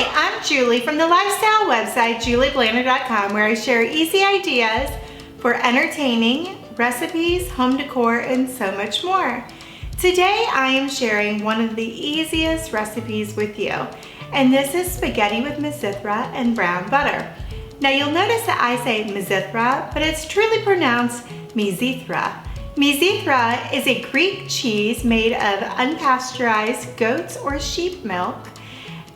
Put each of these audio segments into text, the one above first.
Hi, I'm Julie from the lifestyle website julieblanner.com, where I share easy ideas for entertaining, recipes, home decor, and so much more. Today I am sharing one of the easiest recipes with you, and this is spaghetti with Mizithra and brown butter. Now you'll notice that I say Mizithra, but it's truly pronounced Mizithra. Mizithra is a Greek cheese made of unpasteurized goat's or sheep milk,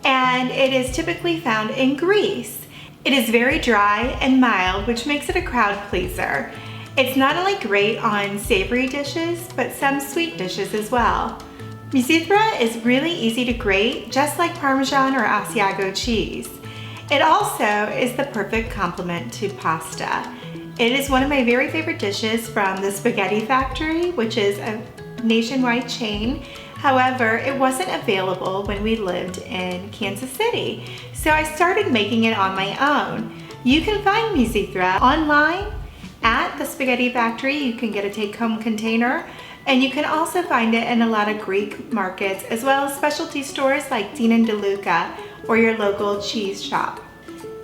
and it is typically found in Greece. It is very dry and mild, which makes it a crowd pleaser. It's not only great on savory dishes, but some sweet dishes as well. Mizithra is really easy to grate, just like Parmesan or Asiago cheese. It also is the perfect complement to pasta. It is one of my very favorite dishes from the Spaghetti Factory, which is a nationwide chain. However, it wasn't available when we lived in Kansas City, so I started making it on my own. You can find Mizithra online at the Spaghetti Factory. You can get a take-home container, and you can also find it in a lot of Greek markets, as well as specialty stores like Dean & DeLuca or your local cheese shop.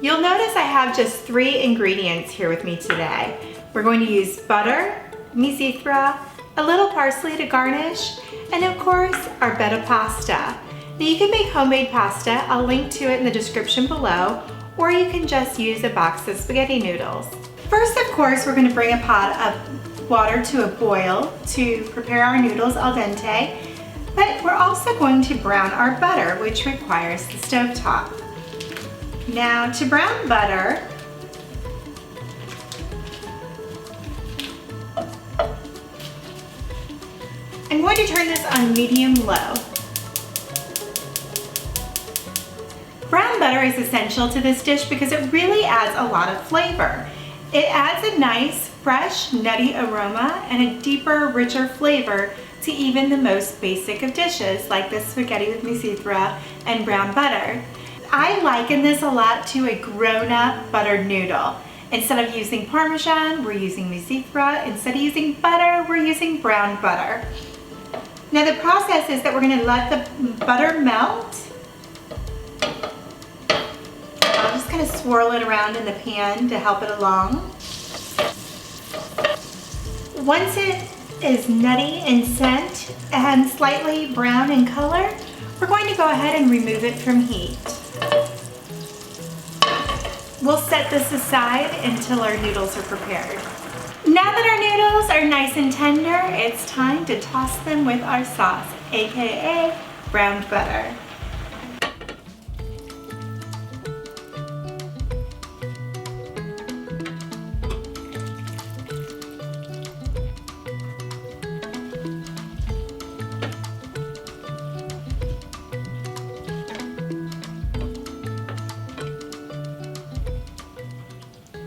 You'll notice I have just 3 ingredients here with me today. We're going to use butter, Mizithra, a little parsley to garnish, and of course, our bed of pasta. Now you can make homemade pasta. I'll link to it in the description below, or you can just use a box of spaghetti noodles. First, of course, we're gonna bring a pot of water to a boil to prepare our noodles al dente, but we're also going to brown our butter, which requires the stovetop. Now, to brown butter, I'm going to turn this on medium-low. Brown butter is essential to this dish because it really adds a lot of flavor. It adds a nice, fresh, nutty aroma and a deeper, richer flavor to even the most basic of dishes, like this spaghetti with Mizithra and brown butter. I liken this a lot to a grown-up buttered noodle. Instead of using Parmesan, we're using Mizithra. Instead of using butter, we're using brown butter. Now the process is that we're going to let the butter melt. I'll just kind of swirl it around in the pan to help it along. Once it is nutty in scent and slightly brown in color, we're going to go ahead and remove it from heat. We'll set this aside until our noodles are prepared. Now that our noodles are nice and tender, it's time to toss them with our sauce, aka browned butter.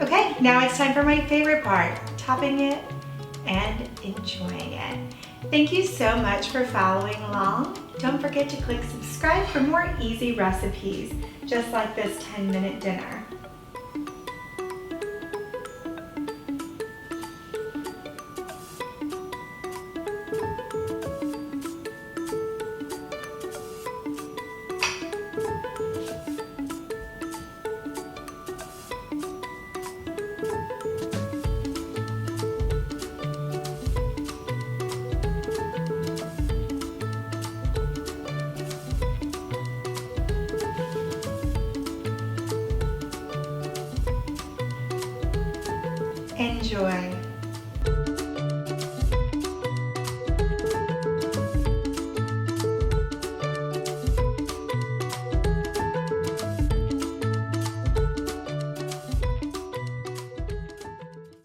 Okay, now it's time for my favorite part, topping it and enjoying it. Thank you so much for following along. Don't forget to click subscribe for more easy recipes, just like this 10-minute dinner. Enjoy.